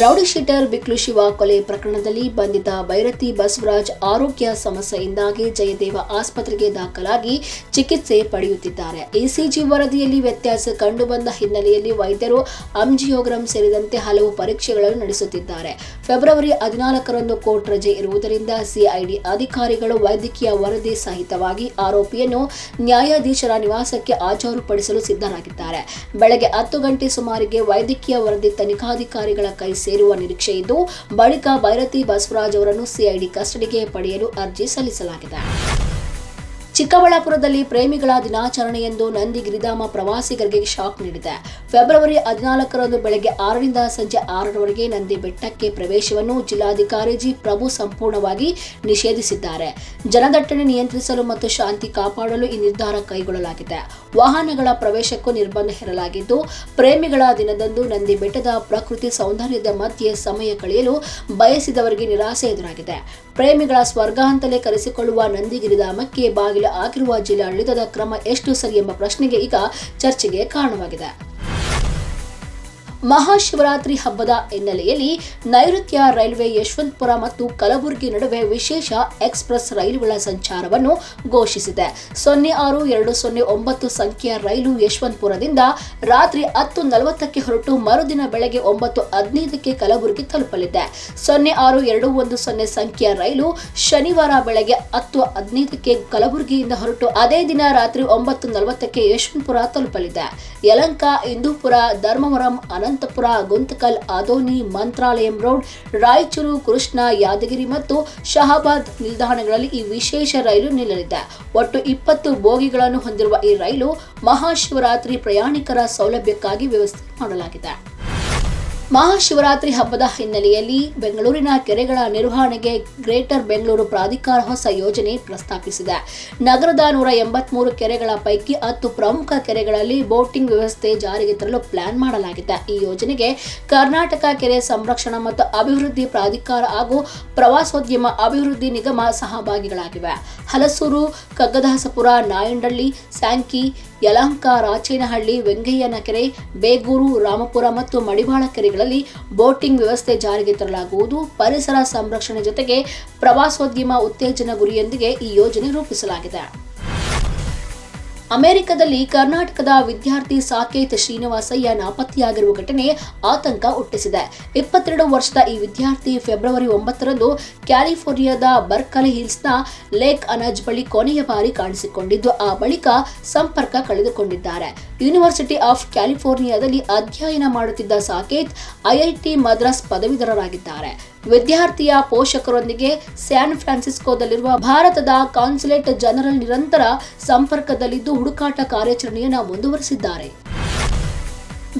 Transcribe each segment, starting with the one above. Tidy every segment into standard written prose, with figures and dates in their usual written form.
Rowdy sheeter ಬಿಕ್ಲು Shiva ಕೊಲೆ ಪ್ರಕರಣದಲ್ಲಿ ಬಂಧಿತ ಬೈರತಿ ಬಸವರಾಜ್ ಆರೋಗ್ಯ ಸಮಸ್ಯೆಯಿಂದಾಗಿ ಜಯದೇವ ಆಸ್ಪತ್ರೆಗೆ ದಾಖಲಾಗಿ ಚಿಕಿತ್ಸೆ ಪಡೆಯುತ್ತಿದ್ದಾರೆ. ಇಸಿಜಿ ವರದಿಯಲ್ಲಿ ವ್ಯತ್ಯಾಸ ಕಂಡುಬಂದ ಹಿನ್ನೆಲೆಯಲ್ಲಿ ವೈದ್ಯರು ಆಂಜಿಯೋಗ್ರಾಮ್ ಸೇರಿದಂತೆ ಹಲವು ಪರೀಕ್ಷೆಗಳನ್ನು ನಡೆಸುತ್ತಿದ್ದಾರೆ. ಫೆಬ್ರವರಿ 14ರಂದು ಕೋರ್ಟ್ ರಜೆ ಇರುವುದರಿಂದ ಸಿಐಡಿ ಅಧಿಕಾರಿಗಳು ವೈದ್ಯಕೀಯ ವರದಿ ಸಹಿತವಾಗಿ ಆರೋಪಿಯನ್ನು ನ್ಯಾಯಾಧೀಶರ ನಿವಾಸಕ್ಕೆ ಹಾಜರುಪಡಿಸಲು ಸಿದ್ಧರಾಗಿದ್ದಾರೆ. ಬೆಳಗ್ಗೆ 10 ಗಂಟೆ ಸುಮಾರಿಗೆ ವೈದ್ಯಕೀಯ ವರದಿ ತನಿಖಾಧಿಕಾರಿಗಳ ಕೈ ಸೇರುವ ನಿರೀಕ್ಷೆ ಇದ್ದು, ಬಳಿಕ ಬೈರತಿ ಬಸವರಾಜ್ ಅವರನ್ನು ಸಿಐಡಿ ಕಸ್ಟಡಿಗೆ ಪಡೆಯಲು ಅರ್ಜಿ ಸಲ್ಲಿಸಲಾಗಿದೆ. ಚಿಕ್ಕಬಳ್ಳಾಪುರದಲ್ಲಿ ಪ್ರೇಮಿಗಳ ದಿನಾಚರಣೆಯಂದು ನಂದಿ ಗಿರಿಧಾಮ ಪ್ರವಾಸಿಗರಿಗೆ ಶಾಕ್ ನೀಡಿದೆ. ಫೆಬ್ರವರಿ 14ರಂದು ಬೆಳಗ್ಗೆ 6ರಿಂದ ಸಂಜೆ 6ರವರೆಗೆ ನಂದಿ ಬೆಟ್ಟಕ್ಕೆ ಪ್ರವೇಶವನ್ನು ಜಿಲ್ಲಾಧಿಕಾರಿ ಜಿ. ಪ್ರಭು ಸಂಪೂರ್ಣವಾಗಿ ನಿಷೇಧಿಸಿದ್ದಾರೆ. ಜನದಟ್ಟಣೆ ನಿಯಂತ್ರಿಸಲು ಮತ್ತು ಶಾಂತಿ ಕಾಪಾಡಲು ಈ ನಿರ್ಧಾರ ಕೈಗೊಳ್ಳಲಾಗಿದೆ. ವಾಹನಗಳ ಪ್ರವೇಶಕ್ಕೂ ನಿರ್ಬಂಧ ಹೇರಲಾಗಿದ್ದು, ಪ್ರೇಮಿಗಳ ದಿನದಂದು ನಂದಿ ಬೆಟ್ಟದ ಪ್ರಕೃತಿ ಸೌಂದರ್ಯದ ಮಧ್ಯೆ ಸಮಯ ಕಳೆಯಲು ಬಯಸಿದವರಿಗೆ ನಿರಾಸೆ ಎದುರಾಗಿದೆ. ಪ್ರೇಮಿಗಳ ಸ್ವರ್ಗ ಅಂತಲೇ ಕರೆಸಿಕೊಳ್ಳುವ ನಂದಿ ಗಿರಿಧಾಮಕ್ಕೆ ಬಾಗಿಲು ಆಗಿರುವ ಜಿಲ್ಲಾಡಳಿತದ ಕ್ರಮ ಎಷ್ಟು ಸರಿ ಎಂಬ ಪ್ರಶ್ನೆಗೆ ಈಗ ಚರ್ಚೆಗೆ ಕಾರಣವಾಗಿದೆ. ಮಹಾಶಿವರಾತ್ರಿ ಹಬ್ಬದ ಹಿನ್ನೆಲೆಯಲ್ಲಿ ನೈಋತ್ಯ ರೈಲ್ವೆ ಯಶವಂತಪುರ ಮತ್ತು ಕಲಬುರಗಿ ನಡುವೆ ವಿಶೇಷ ಎಕ್ಸ್ಪ್ರೆಸ್ ರೈಲುಗಳ ಸಂಚಾರವನ್ನು ಘೋಷಿಸಿದೆ. 06-209 ಸಂಖ್ಯೆಯ ರೈಲು ಯಶವಂತಪುರದಿಂದ ರಾತ್ರಿ 10:40ಕ್ಕೆ ಹೊರಟು ಮರುದಿನ ಬೆಳಗ್ಗೆ 9:15ಕ್ಕೆ ಕಲಬುರಗಿ ತಲುಪಲಿದೆ. 06-210 ಸಂಖ್ಯೆಯ ರೈಲು ಶನಿವಾರ ಬೆಳಗ್ಗೆ 10:15ಕ್ಕೆ ಕಲಬುರಗಿಯಿಂದ ಹೊರಟು ಅದೇ ದಿನ ರಾತ್ರಿ 9:40ಕ್ಕೆ ಯಶವಂತಪುರ ತಲುಪಲಿದೆ. ಯಲಹಂಕ, ಇಂದೂಪುರ, ಧರ್ಮವರಂ, ಅನಂತಪುರ, ಗುಂತಕಲ್, ಆದೋನಿ, ಮಂತ್ರಾಲಯಂ ರೋಡ್, ರಾಯಚೂರು, ಕೃಷ್ಣ, ಯಾದಗಿರಿ ಮತ್ತು ಶಹಾಬಾದ್ ನಿಲ್ದಾಣಗಳಲ್ಲಿ ಈ ವಿಶೇಷ ರೈಲು ನಿಲ್ಲಲಿದೆ. ಒಟ್ಟು 20 ಬೋಗಿಗಳನ್ನು ಹೊಂದಿರುವ ಈ ರೈಲು ಮಹಾಶಿವರಾತ್ರಿ ಪ್ರಯಾಣಿಕರ ಸೌಲಭ್ಯಕ್ಕಾಗಿ ವ್ಯವಸ್ಥೆ ಮಾಡಲಾಗಿದೆ. ಮಹಾಶಿವರಾತ್ರಿ ಹಬ್ಬದ ಹಿನ್ನೆಲೆಯಲ್ಲಿ ಬೆಂಗಳೂರಿನ ಕೆರೆಗಳ ನಿರ್ವಹಣೆಗೆ ಗ್ರೇಟರ್ ಬೆಂಗಳೂರು ಪ್ರಾಧಿಕಾರ ಹೊಸ ಯೋಜನೆ ಪ್ರಸ್ತಾಪಿಸಿದೆ. ನಗರದ 183 ಕೆರೆಗಳ ಪೈಕಿ 10 ಪ್ರಮುಖ ಕೆರೆಗಳಲ್ಲಿ ಬೋಟಿಂಗ್ ವ್ಯವಸ್ಥೆ ಜಾರಿಗೆ ತರಲು ಪ್ಲಾನ್ ಮಾಡಲಾಗಿದೆ. ಈ ಯೋಜನೆಗೆ ಕರ್ನಾಟಕ ಕೆರೆ ಸಂರಕ್ಷಣಾ ಮತ್ತು ಅಭಿವೃದ್ಧಿ ಪ್ರಾಧಿಕಾರ ಹಾಗೂ ಪ್ರವಾಸೋದ್ಯಮ ಅಭಿವೃದ್ಧಿ ನಿಗಮ ಸಹಭಾಗಿಗಳಾಗಿವೆ. ಹಲಸೂರು, ಕಗ್ಗದಾಸಪುರ, ನಾಯಂಡಹಳ್ಳಿ, ಸ್ಯಾಂಕಿ, ಯಲಹಂಕ, ರಾಚೇನಹಳ್ಳಿ, ವೆಂಗಯ್ಯನ ಕೆರೆ, ಬೇಗೂರು, ರಾಮಪುರ ಮತ್ತು ಮಡಿವಾಳ ಕೆರೆಗಳಲ್ಲಿ ಬೋಟಿಂಗ್ ವ್ಯವಸ್ಥೆ ಜಾರಿಗೆ ತರಲಾಗುವುದು. ಪರಿಸರ ಸಂರಕ್ಷಣೆ ಜೊತೆಗೆ ಪ್ರವಾಸೋದ್ಯಮ ಉತ್ತೇಜನ ಗುರಿಯೊಂದಿಗೆ ಈ ಯೋಜನೆ ರೂಪಿಸಲಾಗಿದೆ. ಅಮೆರಿಕದಲ್ಲಿ ಕರ್ನಾಟಕದ ವಿದ್ಯಾರ್ಥಿ ಸಾಕೇತ್ ಶ್ರೀನಿವಾಸಯ್ಯ ನಾಪತ್ತೆಯಾಗಿರುವ ಘಟನೆ ಆತಂಕ ಹುಟ್ಟಿಸಿದೆ. 22 ವರ್ಷದ ಈ ವಿದ್ಯಾರ್ಥಿ ಫೆಬ್ರವರಿ 9ರಂದು ಕ್ಯಾಲಿಫೋರ್ನಿಯಾದ ಬರ್ಕಲಿ ಹಿಲ್ಸ್ನ ಲೇಕ್ ಅನಜ್ ಬಳಿ ಕೊನೆಯ ಬಾರಿ ಕಾಣಿಸಿಕೊಂಡಿದ್ದು, ಆ ಬಳಿಕ ಸಂಪರ್ಕ ಕಳೆದುಕೊಂಡಿದ್ದಾರೆ. ಯೂನಿವರ್ಸಿಟಿ ಆಫ್ ಕ್ಯಾಲಿಫೋರ್ನಿಯಾದಲ್ಲಿ ಅಧ್ಯಯನ ಮಾಡುತ್ತಿದ್ದ ಸಾಕೇತ್ ಐಐಟಿ ಮದ್ರಾಸ್ ಪದವೀಧರರಾಗಿದ್ದಾರೆ. ವಿದ್ಯಾರ್ಥಿಯ ಪೋಷಕರೊಂದಿಗೆ ಸ್ಯಾನ್ ಫ್ರಾನ್ಸಿಸ್ಕೋದಲ್ಲಿರುವ ಭಾರತದ ಕಾನ್ಸುಲೇಟ್ ಜನರಲ್ ನಿರಂತರ ಸಂಪರ್ಕದಲ್ಲಿದ್ದು ಹುಡುಕಾಟ ಕಾರ್ಯಾಚರಣೆಯನ್ನು ಮುಂದುವರೆಸಿದ್ದಾರೆ.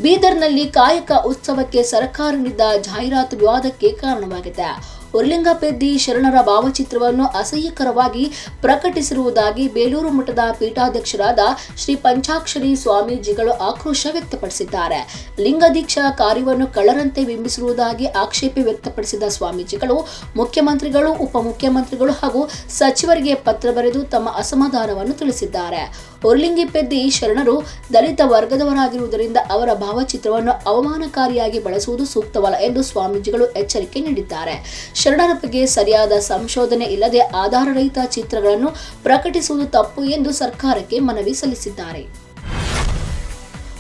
ಬೀದರ್ನಲ್ಲಿ ಕಾಯಕ ಉತ್ಸವಕ್ಕೆ ಸರ್ಕಾರ ನೀಡಿದ ಜಾಹೀರಾತು ವಿವಾದಕ್ಕೆ ಕಾರಣವಾಗಿದೆ. ಉರ್ಲಿಂಗಪೆದ್ದಿ ಶರಣರ ಭಾವಚಿತ್ರವನ್ನು ಅಸಹ್ಯಕರವಾಗಿ ಪ್ರಕಟಿಸಿರುವುದಾಗಿ ಬೇಲೂರು ಮಠದ ಪೀಠಾಧ್ಯಕ್ಷರಾದ ಶ್ರೀ ಪಂಚಾಕ್ಷರಿ ಸ್ವಾಮೀಜಿಗಳು ಆಕ್ರೋಶ ವ್ಯಕ್ತಪಡಿಸಿದ್ದಾರೆ. ಲಿಂಗದೀಕ್ಷಾ ಕಾರ್ಯವನ್ನು ಕಳ್ಳರಂತೆ ಬಿಂಬಿಸಿರುವುದಾಗಿ ಆಕ್ಷೇಪ ವ್ಯಕ್ತಪಡಿಸಿದ ಸ್ವಾಮೀಜಿಗಳು ಮುಖ್ಯಮಂತ್ರಿಗಳು, ಉಪಮುಖ್ಯಮಂತ್ರಿಗಳು ಹಾಗೂ ಸಚಿವರಿಗೆ ಪತ್ರ ಬರೆದು ತಮ್ಮ ಅಸಮಾಧಾನವನ್ನು ತಿಳಿಸಿದ್ದಾರೆ. ಉರ್ಲಿಂಗಪೆದ್ದಿ ಶರಣರು ದಲಿತ ವರ್ಗದವರಾಗಿರುವುದರಿಂದ ಅವರ ಭಾವಚಿತ್ರವನ್ನು ಅವಮಾನಕಾರಿಯಾಗಿ ಬಳಸುವುದು ಸೂಕ್ತವಲ್ಲ ಎಂದು ಸ್ವಾಮೀಜಿಗಳು ಎಚ್ಚರಿಕೆ ನೀಡಿದ್ದಾರೆ. ಶರಣರ ಬಗ್ಗೆ ಸರಿಯಾದ ಸಂಶೋಧನೆ ಇಲ್ಲದೆ ಆಧಾರರಹಿತ ಚಿತ್ರಗಳನ್ನು ಪ್ರಕಟಿಸುವುದು ತಪ್ಪು ಎಂದು ಸರ್ಕಾರಕ್ಕೆ ಮನವಿ ಸಲ್ಲಿಸಿದ್ದಾರೆ.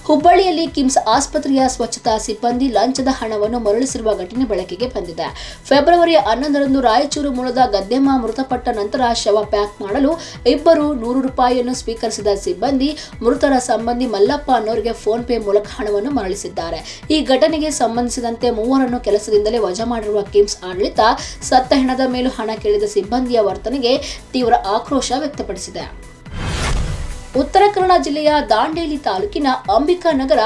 ಹುಬ್ಬಳ್ಳಿಯಲ್ಲಿ ಕಿಮ್ಸ್ ಆಸ್ಪತ್ರೆಯ ಸ್ವಚ್ಛತಾ ಸಿಬ್ಬಂದಿ ಲಂಚದ ಹಣವನ್ನು ಮರಳಿಸಿರುವ ಘಟನೆ ಬೆಳಕಿಗೆ ಬಂದಿದೆ. ಫೆಬ್ರವರಿ 11ರಂದು ರಾಯಚೂರು ಮೂಲದ ಗದ್ದೆಮ್ಮ ಮೃತಪಟ್ಟ ನಂತರ ಶವ ಪ್ಯಾಕ್ ಮಾಡಲು ಇಬ್ಬರು ₹100 ಸ್ವೀಕರಿಸಿದ ಸಿಬ್ಬಂದಿ ಮೃತರ ಸಂಬಂಧಿ ಮಲ್ಲಪ್ಪ ಅನ್ನೋರಿಗೆ ಫೋನ್ ಪೇ ಮೂಲಕ ಹಣವನ್ನು ಮರಳಿಸಿದ್ದಾರೆ. ಈ ಘಟನೆಗೆ ಸಂಬಂಧಿಸಿದಂತೆ 3ರನ್ನು ಕೆಲಸದಿಂದಲೇ ವಜಾ ಮಾಡಿರುವ ಕಿಮ್ಸ್ ಆಡಳಿತ ಸತ್ತ ಹೆಣದ ಮೇಲೂ ಹಣ ಕೇಳಿದ ಸಿಬ್ಬಂದಿಯ ವರ್ತನೆಗೆ ತೀವ್ರ ಆಕ್ರೋಶ ವ್ಯಕ್ತಪಡಿಸಿದೆ. ಉತ್ತರ ಕನ್ನಡ ಜಿಲ್ಲೆಯ ದಾಂಡೇಲಿ ತಾಲೂಕಿನ ಅಂಬಿಕಾನಗರ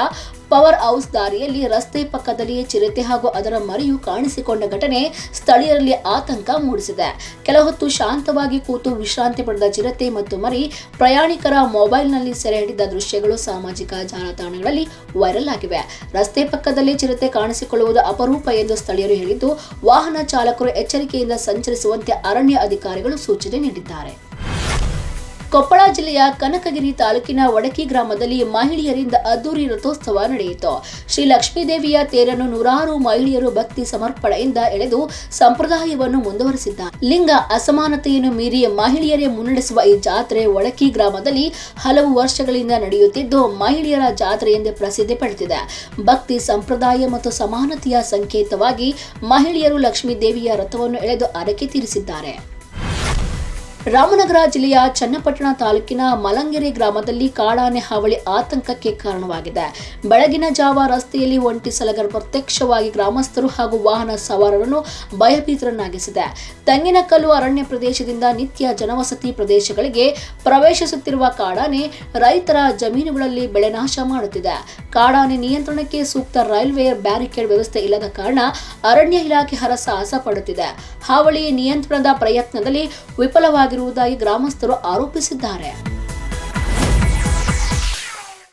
ಪವರ್ ಹೌಸ್ ದಾರಿಯಲ್ಲಿ ರಸ್ತೆ ಪಕ್ಕದಲ್ಲಿಯೇ ಚಿರತೆ ಹಾಗೂ ಅದರ ಮರಿಯು ಕಾಣಿಸಿಕೊಂಡ ಘಟನೆ ಸ್ಥಳೀಯರಲ್ಲಿ ಆತಂಕ ಮೂಡಿಸಿದೆ. ಕೆಲ ಹೊತ್ತು ಶಾಂತವಾಗಿ ಕೂತು ವಿಶ್ರಾಂತಿ ಪಡೆದ ಚಿರತೆ ಮತ್ತು ಮರಿ ಪ್ರಯಾಣಿಕರ ಮೊಬೈಲ್ನಲ್ಲಿ ಸೆರೆ ಹಿಡಿದ ದೃಶ್ಯಗಳು ಸಾಮಾಜಿಕ ಜಾಲತಾಣಗಳಲ್ಲಿ ವೈರಲ್ ಆಗಿವೆ. ರಸ್ತೆ ಪಕ್ಕದಲ್ಲಿ ಚಿರತೆ ಕಾಣಿಸಿಕೊಳ್ಳುವುದು ಅಪರೂಪ ಎಂದು ಸ್ಥಳೀಯರು ಹೇಳಿದ್ದು, ವಾಹನ ಚಾಲಕರು ಎಚ್ಚರಿಕೆಯಿಂದ ಸಂಚರಿಸುವಂತೆ ಅರಣ್ಯ ಅಧಿಕಾರಿಗಳು ಸೂಚನೆ ನೀಡಿದ್ದಾರೆ. ಕೊಪ್ಪಳ ಜಿಲ್ಲೆಯ ಕನಕಗಿರಿ ತಾಲೂಕಿನ ವಡಕಿ ಗ್ರಾಮದಲ್ಲಿ ಮಹಿಳೆಯರಿಂದ ಅದ್ದೂರಿ ರಥೋತ್ಸವ ನಡೆಯಿತು. ಶ್ರೀ ಲಕ್ಷ್ಮೀದೇವಿಯ ತೇರನ್ನು ನೂರಾರು ಮಹಿಳೆಯರು ಭಕ್ತಿ ಸಮರ್ಪಣೆಯಿಂದ ಎಳೆದು ಸಂಪ್ರದಾಯವನ್ನು ಮುಂದುವರೆಸಿದ್ದಾರೆ. ಲಿಂಗ ಅಸಮಾನತೆಯನ್ನು ಮೀರಿ ಮಹಿಳೆಯರೇ ಮುನ್ನಡೆಸುವ ಈ ಜಾತ್ರೆ ವಡಕಿ ಗ್ರಾಮದಲ್ಲಿ ಹಲವು ವರ್ಷಗಳಿಂದ ನಡೆಯುತ್ತಿದ್ದು ಮಹಿಳೆಯರ ಜಾತ್ರೆ ಎಂದೇ ಪ್ರಸಿದ್ಧಿ ಪಡೆದಿದೆ. ಭಕ್ತಿ ಸಂಪ್ರದಾಯ ಮತ್ತು ಸಮಾನತೆಯ ಸಂಕೇತವಾಗಿ ಮಹಿಳೆಯರು ಲಕ್ಷ್ಮೀದೇವಿಯ ರಥವನ್ನು ಎಳೆದು ಹರಕೆ ತೀರಿಸಿದ್ದಾರೆ. ರಾಮನಗರ ಜಿಲ್ಲೆಯ ಚನ್ನಪಟ್ಟಣ ತಾಲೂಕಿನ ಮಲಂಗೆರೆ ಗ್ರಾಮದಲ್ಲಿ ಕಾಡಾನೆ ಹಾವಳಿ ಆತಂಕಕ್ಕೆ ಕಾರಣವಾಗಿದೆ. ಬೆಳಗಿನ ಜಾವ ರಸ್ತೆಯಲ್ಲಿ ಒಂಟಿ ಸಲಗರ ಪ್ರತ್ಯಕ್ಷವಾಗಿ ಗ್ರಾಮಸ್ಥರು ಹಾಗೂ ವಾಹನ ಸವಾರರನ್ನು ಭಯಭೀತರನ್ನಾಗಿಸಿದೆ. ತೆಂಗಿನಕಲ್ಲು ಅರಣ್ಯ ಪ್ರದೇಶದಿಂದ ನಿತ್ಯ ಜನವಸತಿ ಪ್ರದೇಶಗಳಿಗೆ ಪ್ರವೇಶಿಸುತ್ತಿರುವ ಕಾಡಾನೆ ರೈತರ ಜಮೀನುಗಳಲ್ಲಿ ಬೆಳೆ ನಾಶ ಮಾಡುತ್ತಿದೆ. ಕಾಡಾನೆ ನಿಯಂತ್ರಣಕ್ಕೆ ಸೂಕ್ತ ರೈಲ್ವೆ ಬ್ಯಾರಿಕೇಡ್ ವ್ಯವಸ್ಥೆ ಇಲ್ಲದ ಕಾರಣ ಅರಣ್ಯ ಇಲಾಖೆ ಹರಸಾಹಸ ಪಡುತ್ತಿದೆ. ಹಾವಳಿ ನಿಯಂತ್ರಣದ ಪ್ರಯತ್ನದಲ್ಲಿ ವಿಫಲವಾಗಿರುವುದಾಗಿ ಗ್ರಾಮಸ್ಥರು ಆರೋಪಿಸಿದ್ದಾರೆ.